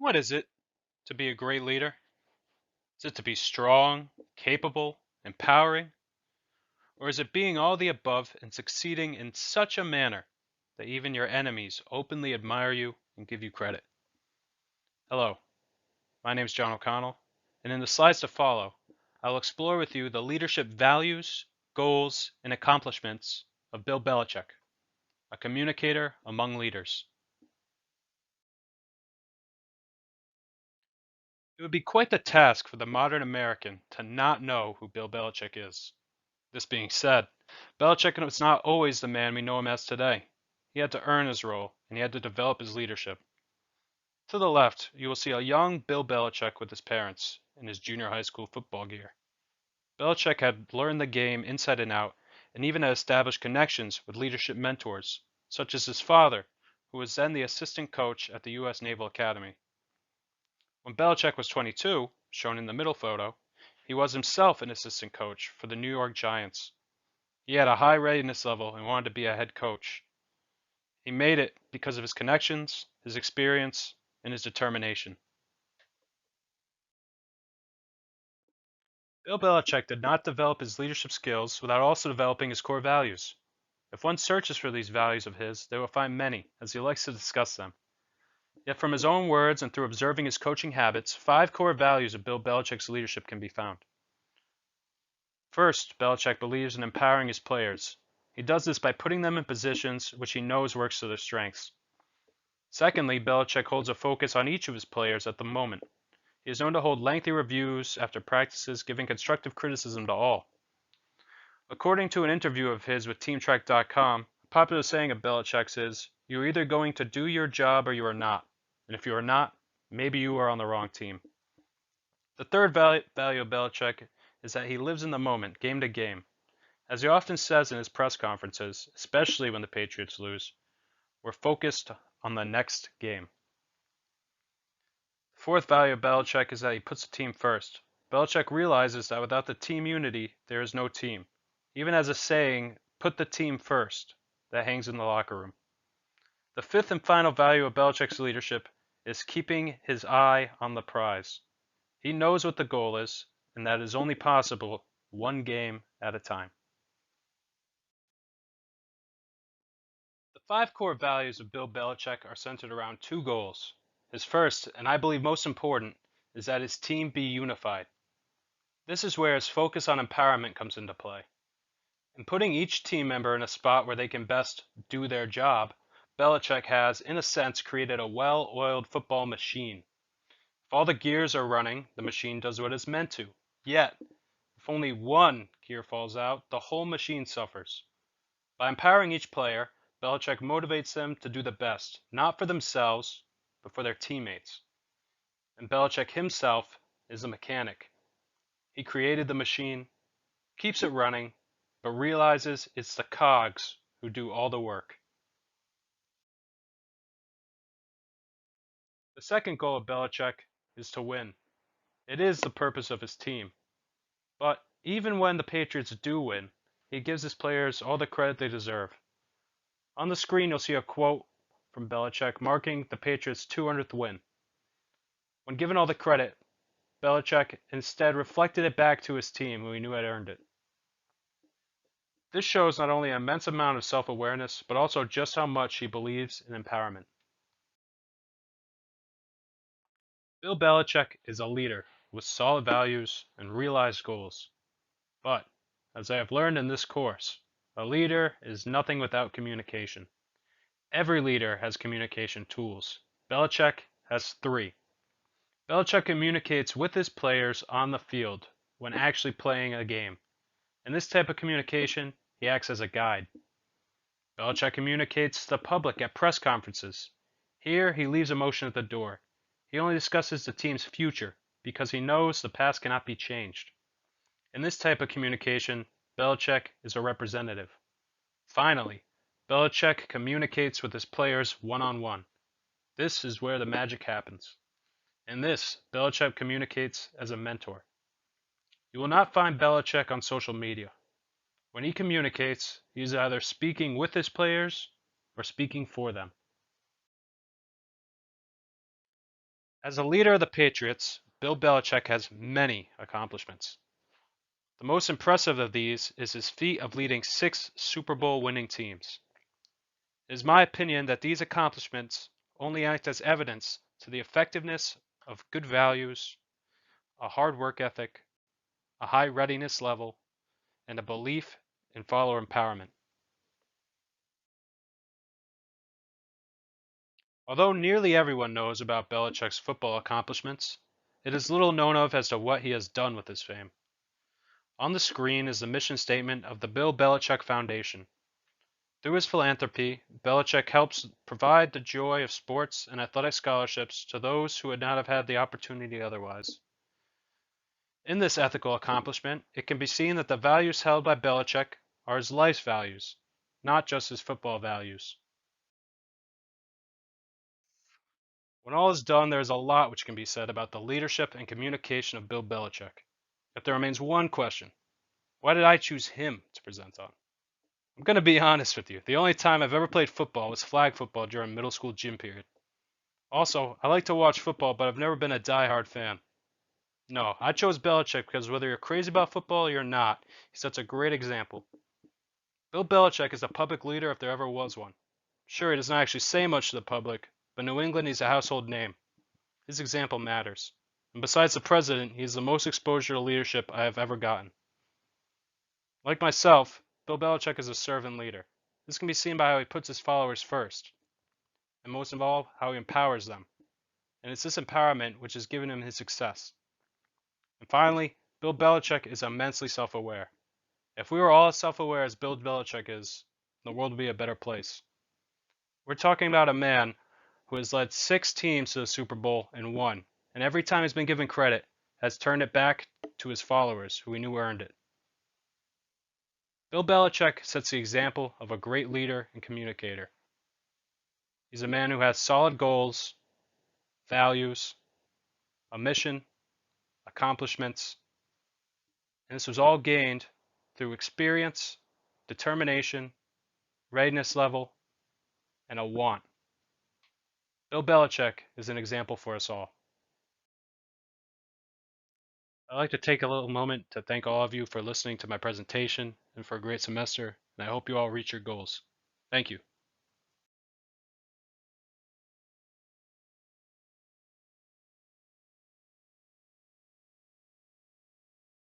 What is it to be a great leader? Is it to be strong, capable, empowering? Or is it being all the above and succeeding in such a manner that even your enemies openly admire you and give you credit? Hello, my name is John O'Connell, and in the slides to follow, I'll explore with you the leadership values, goals, and accomplishments of Bill Belichick, a communicator among leaders. It would be quite the task for the modern American to not know who Bill Belichick is. This being said, Belichick was not always the man we know him as today. He had to earn his role, and he had to develop his leadership. To the left, you will see a young Bill Belichick with his parents in his junior high school football gear. Belichick had learned the game inside and out, and even had established connections with leadership mentors, such as his father, who was then the assistant coach at the U.S. Naval Academy. When Belichick was 22, shown in the middle photo, he was himself an assistant coach for the New York Giants. He had a high readiness level and wanted to be a head coach. He made it because of his connections, his experience, and his determination. Bill Belichick did not develop his leadership skills without also developing his core values. If one searches for these values of his, they will find many, as he likes to discuss them. Yet from his own words and through observing his coaching habits, 5 core values of Bill Belichick's leadership can be found. First, Belichick believes in empowering his players. He does this by putting them in positions which he knows works to their strengths. Secondly, Belichick holds a focus on each of his players at the moment. He is known to hold lengthy reviews after practices, giving constructive criticism to all. According to an interview of his with TeamTrack.com, a popular saying of Belichick's is, "You're either going to do your job or you are not. And if you are not, maybe you are on the wrong team." The third value of Belichick is that he lives in the moment, game to game. As he often says in his press conferences, especially when the Patriots lose, we're focused on the next game. The fourth value of Belichick is that he puts the team first. Belichick realizes that without the team unity, there is no team. Even as a saying, put the team first, that hangs in the locker room. The fifth and final value of Belichick's leadership is keeping his eye on the prize. He knows what the goal is, and that is only possible one game at a time. The 5 core values of Bill Belichick are centered around 2 goals. His first, and I believe most important, is that his team be unified. This is where his focus on empowerment comes into play. In putting each team member in a spot where they can best do their job, Belichick has, in a sense, created a well-oiled football machine. If all the gears are running, the machine does what it's meant to. Yet, if only one gear falls out, the whole machine suffers. By empowering each player, Belichick motivates them to do the best, not for themselves, but for their teammates. And Belichick himself is a mechanic. He created the machine, keeps it running, but realizes it's the cogs who do all the work. The second goal of Belichick is to win. It is the purpose of his team. But even when the Patriots do win, he gives his players all the credit they deserve. On the screen, you'll see a quote from Belichick marking the Patriots' 200th win. When given all the credit, Belichick instead reflected it back to his team, who he knew had earned it. This shows not only an immense amount of self-awareness, but also just how much he believes in empowerment. Bill Belichick is a leader with solid values and realized goals. But, as I have learned in this course, a leader is nothing without communication. Every leader has communication tools. Belichick has 3. Belichick communicates with his players on the field when actually playing a game. In this type of communication, he acts as a guide. Belichick communicates to the public at press conferences. Here, he leaves emotion at the door. He only discusses the team's future because he knows the past cannot be changed. In this type of communication, Belichick is a representative. Finally, Belichick communicates with his players one-on-one. This is where the magic happens. In this, Belichick communicates as a mentor. You will not find Belichick on social media. When he communicates, he is either speaking with his players or speaking for them. As a leader of the Patriots, Bill Belichick has many accomplishments. The most impressive of these is his feat of leading 6 Super Bowl winning teams. It is my opinion that these accomplishments only act as evidence to the effectiveness of good values, a hard work ethic, a high readiness level, and a belief in follower empowerment. Although nearly everyone knows about Belichick's football accomplishments, it is little known of as to what he has done with his fame. On the screen is the mission statement of the Bill Belichick Foundation. Through his philanthropy, Belichick helps provide the joy of sports and athletic scholarships to those who would not have had the opportunity otherwise. In this ethical accomplishment, it can be seen that the values held by Belichick are his life's values, not just his football values. When all is done, there is a lot which can be said about the leadership and communication of Bill Belichick. Yet there remains one question. Why did I choose him to present on? I'm going to be honest with you. The only time I've ever played football was flag football during middle school gym period. Also, I like to watch football, but I've never been a die-hard fan. No, I chose Belichick because whether you're crazy about football or you're not, he sets a great example. Bill Belichick is a public leader if there ever was one. Sure, he does not actually say much to the public, but in New England he's a household name. His example matters. And besides the president, he is the most exposure to leadership I have ever gotten. Like myself, Bill Belichick is a servant leader. This can be seen by how he puts his followers first, and most of all, how he empowers them. And it's this empowerment which has given him his success. And finally, Bill Belichick is immensely self-aware. If we were all as self-aware as Bill Belichick is, the world would be a better place. We're talking about a man who has led 6 teams to the Super Bowl and won, and every time he's been given credit, has turned it back to his followers who he knew earned it. Bill Belichick sets the example of a great leader and communicator. He's a man who has solid goals, values, a mission, accomplishments, and this was all gained through experience, determination, readiness level, and a want. Bill Belichick is an example for us all. I'd like to take a little moment to thank all of you for listening to my presentation and for a great semester, and I hope you all reach your goals. Thank you.